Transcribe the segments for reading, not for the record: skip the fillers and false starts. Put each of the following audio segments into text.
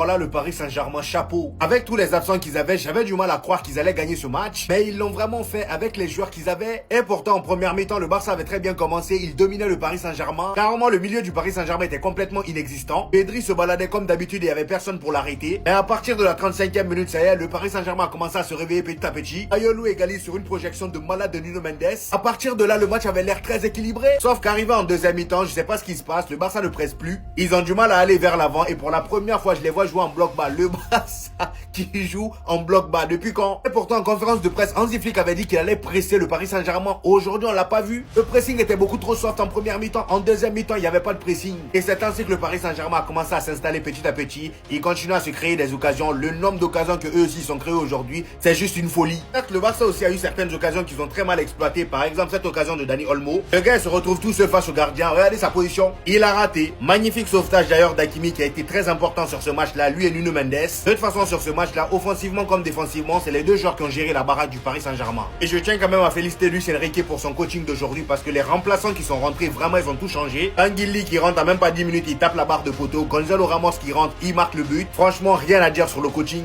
alors là, le Paris Saint-Germain, chapeau. Avec tous les absents qu'ils avaient, j'avais du mal à croire qu'ils allaient gagner ce match. Mais ils l'ont vraiment fait avec les joueurs qu'ils avaient. Et pourtant, en première mi-temps, le Barça avait très bien commencé. Il dominait le Paris Saint-Germain. Carrément, le milieu du Paris Saint-Germain était complètement inexistant. Pedri se baladait comme d'habitude et il n'y avait personne pour l'arrêter. Et à partir de la 35e minute, ça y est, le Paris Saint-Germain a commencé à se réveiller petit à petit. Ayolou égalise sur une projection de malade de Nuno Mendes. À partir de là, le match avait l'air très équilibré. Sauf qu'arrivé en deuxième mi-temps, je sais pas ce qui se passe. Le Barça ne presse plus. Ils ont du mal à aller vers l'avant. Et pour la première fois, je les vois jouer en bloc bas. Le Barça qui joue en bloc bas. Depuis quand? Et pourtant, en conférence de presse, Hansi Flick avait dit qu'il allait presser le Paris Saint-Germain. Aujourd'hui, on l'a pas vu. Le pressing était beaucoup trop soft en première mi-temps. En deuxième mi-temps, il n'y avait pas de pressing. Et c'est ainsi que le Paris Saint-Germain a commencé à s'installer petit à petit. Il continue à se créer des occasions. Le nombre d'occasions que eux aussi sont créés aujourd'hui, c'est juste une folie. Certes, le Barça aussi a eu certaines occasions qu'ils ont très mal exploitées. Par exemple, cette occasion de Dani Olmo. Le gars se retrouve tout seul face au gardien. Regardez sa position. Il a raté. Magnifique sauvetage d'ailleurs d'Hakimi qui a été très important sur ce match-là. Lui et Nuno Mendes. De toute façon, sur ce match-là, offensivement comme défensivement, c'est les deux joueurs qui ont géré la baraque du Paris Saint-Germain. Et je tiens quand même à féliciter Luis Enrique pour son coaching d'aujourd'hui parce que les remplaçants qui sont rentrés, vraiment, ils ont tout changé. Anguilly qui rentre à même pas 10 minutes, il tape la barre de poteau. Gonzalo Ramos qui rentre, il marque le but. Franchement, rien à dire sur le coaching.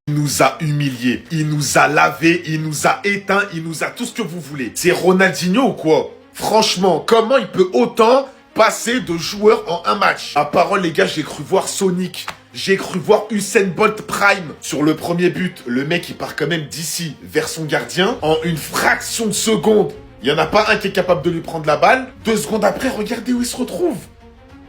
Il nous a humiliés, il nous a lavés, il nous a éteints, il nous a tout ce que vous voulez. C'est Ronaldinho ou quoi? Franchement, comment il peut autant passer de joueurs en un match? À parole les gars, j'ai cru voir Sonic. J'ai cru voir Usain Bolt Prime. Sur le premier but, le mec il part quand même d'ici vers son gardien en une fraction de seconde. Il n'y en a pas un qui est capable de lui prendre la balle. 2 secondes après, regardez où il se retrouve.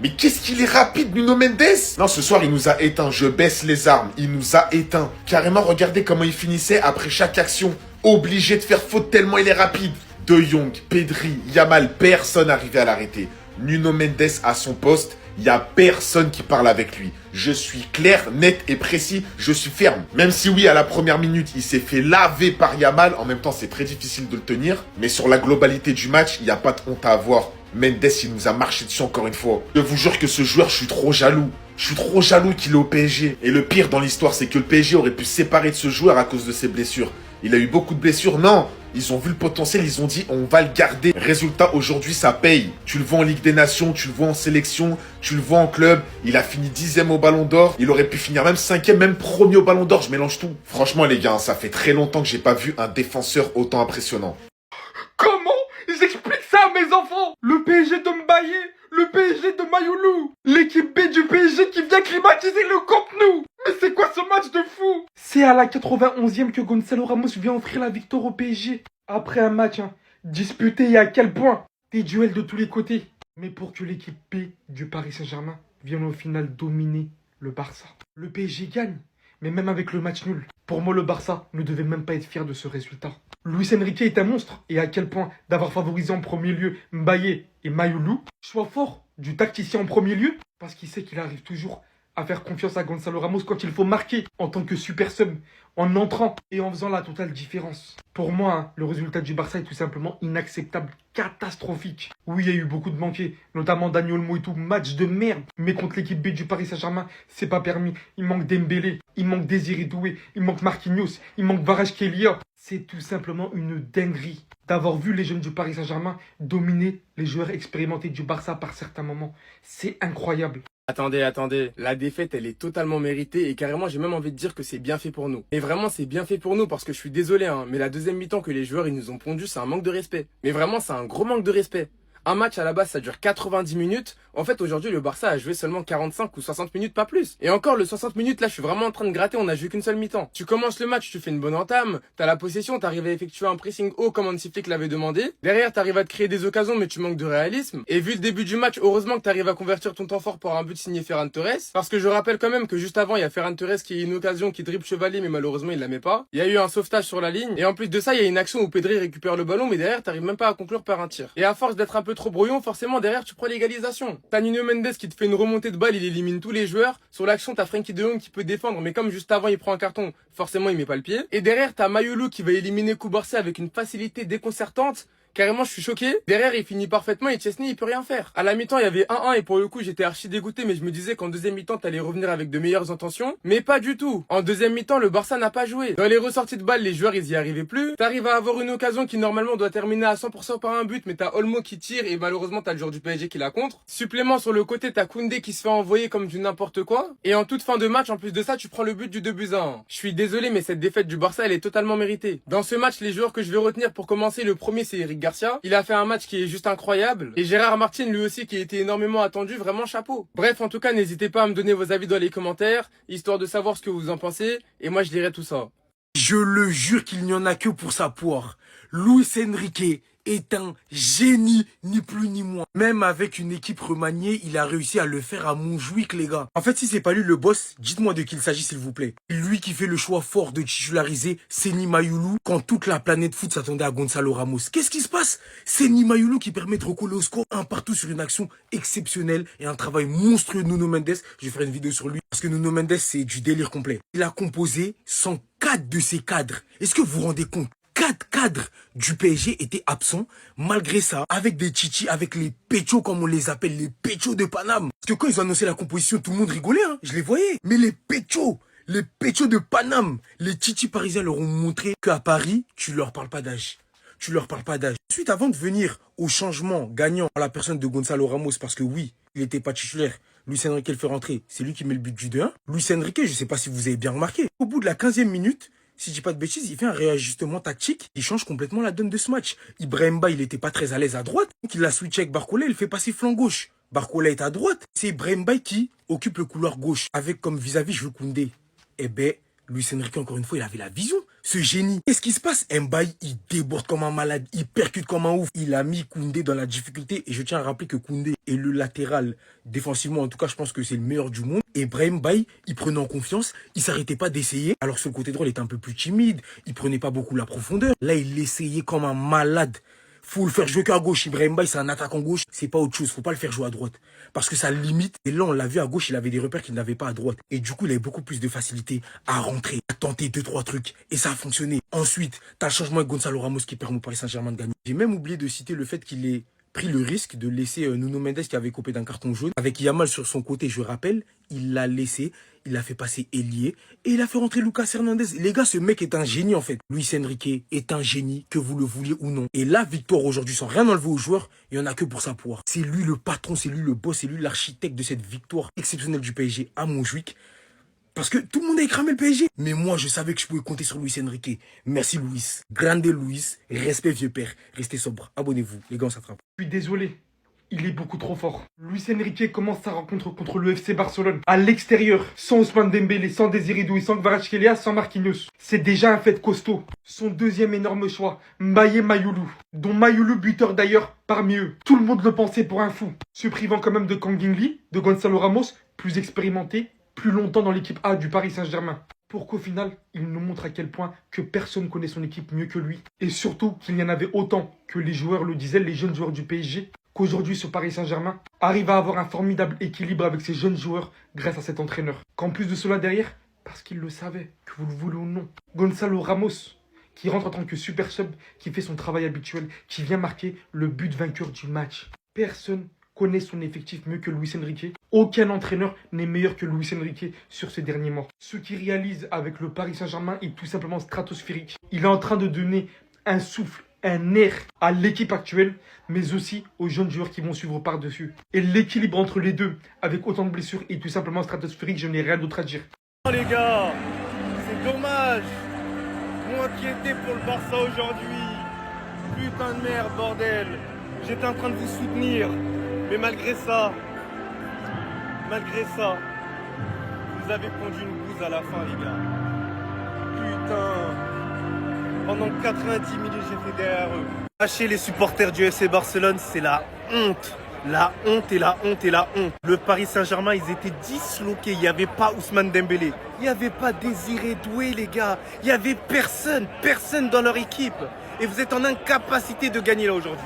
Mais qu'est-ce qu'il est rapide, Nuno Mendes? Non, ce soir, il nous a éteints. Je baisse les armes. Il nous a éteints. Carrément, regardez comment il finissait après chaque action. Obligé de faire faute tellement il est rapide. De Jong, Pedri, Yamal, personne n'arrivait à l'arrêter. Nuno Mendes à son poste, il n'y a personne qui parle avec lui. Je suis clair, net et précis, je suis ferme. Même si oui, à la première minute, il s'est fait laver par Yamal. En même temps, c'est très difficile de le tenir. Mais sur la globalité du match, il n'y a pas de honte à avoir. Mendes, il nous a marché dessus encore une fois. Je vous jure que ce joueur, je suis trop jaloux. Je suis trop jaloux qu'il est au PSG. Et le pire dans l'histoire, c'est que le PSG aurait pu se séparer de ce joueur à cause de ses blessures. Il a eu beaucoup de blessures. Non, ils ont vu le potentiel, ils ont dit on va le garder. Résultat, aujourd'hui, ça paye. Tu le vois en Ligue des Nations, tu le vois en sélection, tu le vois en club. Il a fini 10e au Ballon d'Or. Il aurait pu finir même 5e, même premier au Ballon d'Or. Je mélange tout. Franchement, les gars, ça fait très longtemps que j'ai pas vu un défenseur autant impressionnant. Comment j'explique ça à mes enfants? Le PSG de Mbaye, le PSG de Mayoulou, l'équipe B du PSG qui vient climatiser le Camp Nou. Mais c'est quoi ce match de fou? C'est à la 91e que Gonzalo Ramos vient offrir la victoire au PSG. Après un match disputé et à quel point? Des duels de tous les côtés. Mais pour que l'équipe B du Paris Saint-Germain vienne au final dominer le Barça. Le PSG gagne, mais même avec le match nul. Pour moi, le Barça ne devait même pas être fier de ce résultat. Luis Enrique est un monstre, et à quel point d'avoir favorisé en premier lieu Mbaye et Mayoulou. Choix fort du tacticien en premier lieu, parce qu'il sait qu'il arrive toujours à faire confiance à Gonzalo Ramos quand il faut marquer en tant que super sub, en entrant et en faisant la totale différence. Pour moi, le résultat du Barça est tout simplement inacceptable, catastrophique. Oui, il y a eu beaucoup de manqués, notamment Dani Olmo et tout, match de merde. Mais contre l'équipe B du Paris Saint-Germain, c'est pas permis. Il manque Dembélé, il manque Désiré Doué, il manque Marquinhos, il manque Kvaratskhelia. C'est tout simplement une dinguerie d'avoir vu les jeunes du Paris Saint-Germain dominer les joueurs expérimentés du Barça par certains moments. C'est incroyable. Attendez, la défaite elle est totalement méritée et carrément j'ai même envie de dire que c'est bien fait pour nous. Et vraiment c'est bien fait pour nous parce que je suis désolé mais la deuxième mi-temps que les joueurs ils nous ont pondu c'est un manque de respect. Mais vraiment c'est un gros manque de respect. Un match à la base ça dure 90 minutes. En fait aujourd'hui le Barça a joué seulement 45 ou 60 minutes, pas plus. Et encore le 60 minutes là je suis vraiment en train de gratter, on a joué qu'une seule mi-temps. Tu commences le match, tu fais une bonne entame, t'as la possession, t'arrives à effectuer un pressing haut comme Hansi Flick l'avait demandé. Derrière t'arrives à te créer des occasions mais tu manques de réalisme. Et vu le début du match, heureusement que t'arrives à convertir ton temps fort pour un but signé Ferran Torres. Parce que je rappelle quand même que juste avant il y a Ferran Torres qui a une occasion qui dribble Chevalier mais malheureusement il la met pas. Il y a eu un sauvetage sur la ligne. Et en plus de ça il y a une action où Pedri récupère le ballon mais derrière t'arrives même pas à conclure par un tir. Et à force d'être un peu trop brouillon, forcément derrière tu prends l'égalisation. T'as Nuno Mendes qui te fait une remontée de balle, il élimine tous les joueurs. Sur l'action t'as Frenkie de Jong qui peut défendre mais comme juste avant il prend un carton, forcément il met pas le pied. Et derrière t'as Mayoulou qui va éliminer Koubarsi avec une facilité déconcertante. Carrément, je suis choqué. Derrière, il finit parfaitement et Chesney, il peut rien faire. À la mi-temps, il y avait 1-1 et pour le coup, j'étais archi dégoûté, mais je me disais qu'en deuxième mi-temps, t'allais revenir avec de meilleures intentions. Mais pas du tout. En deuxième mi-temps, le Barça n'a pas joué. Dans les ressorties de balles, les joueurs, ils y arrivaient plus. T'arrives à avoir une occasion qui normalement doit terminer à 100% par un but, mais t'as Olmo qui tire et malheureusement, t'as le joueur du PSG qui la contre. Supplément sur le côté, t'as Koundé qui se fait envoyer comme du n'importe quoi. Et en toute fin de match, en plus de ça, tu prends le but du 2-1. Je suis désolé, mais cette défaite du Barça, elle est totalement méritée. Dans ce match, les joueurs que je vais retenir pour commencer, le premier, c'est Eric Garcia. Il a fait un match qui est juste incroyable. Et Gérard Martin, lui aussi, qui a été énormément attendu, vraiment chapeau. Bref, en tout cas, n'hésitez pas à me donner vos avis dans les commentaires, histoire de savoir ce que vous en pensez. Et moi, je dirai tout ça. Je le jure qu'il n'y en a que pour sa poire. Luis Enrique est un génie, ni plus ni moins. Même avec une équipe remaniée, il a réussi à le faire à Montjuic, les gars. En fait, si c'est pas lui le boss, dites-moi de qui il s'agit, s'il vous plaît. Lui qui fait le choix fort de titulariser Seny Mayulu quand toute la planète foot s'attendait à Gonzalo Ramos. Qu'est-ce qui se passe? Seny Mayulu qui permet de recoller au score un partout sur une action exceptionnelle et un travail monstrueux de Nuno Mendes. Je vais faire une vidéo sur lui parce que Nuno Mendes, c'est du délire complet. Il a composé 104 de ses cadres. Est-ce que vous vous rendez compte? 4 cadres du PSG étaient absents. Malgré ça, avec des chichis, avec les péchos comme on les appelle, les péchos de Paname. Parce que quand ils ont annoncé la composition, tout le monde rigolait, hein. Je les voyais. Mais les péchos de Paname, les chichis parisiens leur ont montré qu'à Paris, tu leur parles pas d'âge. Tu leur parles pas d'âge. Ensuite, avant de venir au changement gagnant à la personne de Gonzalo Ramos, parce que oui, il n'était pas titulaire, Luis Enrique le fait rentrer, c'est lui qui met le but du 2-1. Luis Enrique, je sais pas si vous avez bien remarqué, au bout de la 15e minute, si je dis pas de bêtises, il fait un réajustement tactique. Il change complètement la donne de ce match. Ibrahim Ba, il était pas très à l'aise à droite. Donc il a switché avec Barcola, il fait passer flanc gauche. Barcola est à droite. C'est Ibrahim Ba qui occupe le couloir gauche. Avec comme vis-à-vis Jules Koundé. Eh ben, Luis Enrique, encore une fois, il avait la vision. Ce génie. Qu'est-ce qui se passe? Mbaye, il déborde comme un malade. Il percute comme un ouf. Il a mis Koundé dans la difficulté. Et je tiens à rappeler que Koundé est le latéral. Défensivement, en tout cas, je pense que c'est le meilleur du monde. Et Brahim Baye, il prenait en confiance. Il s'arrêtait pas d'essayer. Alors sur le côté droit, il était un peu plus timide. Il prenait pas beaucoup la profondeur. Là, il essayait comme un malade. Faut le faire jouer qu'à gauche. Ibrahim Baye, c'est un attaquant gauche. C'est pas autre chose. Faut pas le faire jouer à droite. Parce que ça limite. Et là, on l'a vu à gauche, il avait des repères qu'il n'avait pas à droite. Et du coup, il avait beaucoup plus de facilité à rentrer, à tenter 2-3 trucs. Et ça a fonctionné. Ensuite, t'as le changement avec Gonzalo Ramos qui permet au Paris Saint-Germain de gagner. J'ai même oublié de citer le fait qu'il ait pris le risque de laisser Nuno Mendes qui avait coupé d'un carton jaune. Avec Yamal sur son côté, je rappelle, il l'a laissé. Il a fait passer ailier et il a fait rentrer Lucas Hernandez. Les gars, ce mec est un génie en fait. Luis Enrique est un génie, que vous le vouliez ou non. Et la victoire aujourd'hui, sans rien enlever aux joueurs, il n'y en a que pour sa poire. C'est lui le patron, c'est lui le boss, c'est lui l'architecte de cette victoire exceptionnelle du PSG à Montjuic. Parce que tout le monde a écramé le PSG. Mais moi, je savais que je pouvais compter sur Luis Enrique. Merci Luis. Grande Luis. Respect vieux père. Restez sobre. Abonnez-vous. Les gars, on s'attrape. Je suis désolé. Il est beaucoup trop fort. Luis Enrique commence sa rencontre contre le FC Barcelone à l'extérieur, sans Ousmane Dembélé, sans Désiré Doué, sans Kvaratskhelia, sans Marquinhos. C'est déjà un fait costaud. Son deuxième énorme choix, Mbaye Mayulu, dont Mayulu buteur d'ailleurs parmi eux. Tout le monde le pensait pour un fou, se privant quand même de Kang Lee, de Gonzalo Ramos, plus expérimenté, plus longtemps dans l'équipe A du Paris Saint-Germain. Pour qu'au final, il nous montre à quel point que personne connaît son équipe mieux que lui. Et surtout qu'il y en avait autant que les joueurs le disaient, les jeunes joueurs du PSG, qu'aujourd'hui ce Paris Saint-Germain arrive à avoir un formidable équilibre avec ses jeunes joueurs grâce à cet entraîneur. Qu'en plus de cela derrière, parce qu'il le savait, que vous le voulez ou non, Gonzalo Ramos, qui rentre en tant que super sub, qui fait son travail habituel, qui vient marquer le but vainqueur du match. Personne connaît son effectif mieux que Luis Enrique. Aucun entraîneur n'est meilleur que Luis Enrique sur ces derniers mois. Ce qu'il réalise avec le Paris Saint-Germain est tout simplement stratosphérique. Il est en train de donner un souffle, un air à l'équipe actuelle, mais aussi aux jeunes joueurs qui vont suivre par-dessus. Et l'équilibre entre les deux, avec autant de blessures, est tout simplement stratosphérique, je n'ai rien d'autre à dire. Oh les gars, c'est dommage. Moi qui étais pour le Barça aujourd'hui. Putain de merde, bordel. J'étais en train de vous soutenir. Mais malgré ça, vous avez pondu une bouse à la fin, les gars. Putain. Pendant 90 minutes, j'étais derrière eux. Lâcher les supporters du FC Barcelone, c'est la honte. La honte et la honte et la honte. Le Paris Saint-Germain, ils étaient disloqués. Il n'y avait pas Ousmane Dembélé. Il n'y avait pas Désiré Doué, les gars. Il n'y avait personne dans leur équipe. Et vous êtes en incapacité de gagner là aujourd'hui.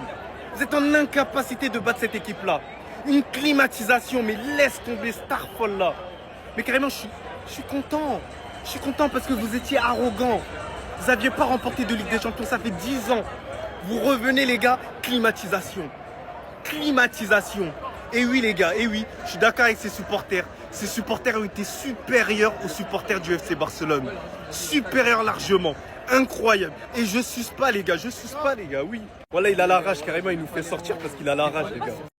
Vous êtes en incapacité de battre cette équipe-là. Une climatisation, mais laisse tomber Starfall là. Mais carrément, je suis content. Je suis content parce que vous étiez arrogant. Vous n'aviez pas remporté de Ligue des Champions, ça fait 10 ans. Vous revenez les gars, climatisation. Climatisation. Et oui les gars, et oui, je suis d'accord avec ces supporters. Ces supporters ont été supérieurs aux supporters du FC Barcelone. Supérieurs largement. Incroyable. Et je suce pas les gars, oui. Voilà, il a la rage, carrément, il nous fait sortir parce qu'il a la rage les gars.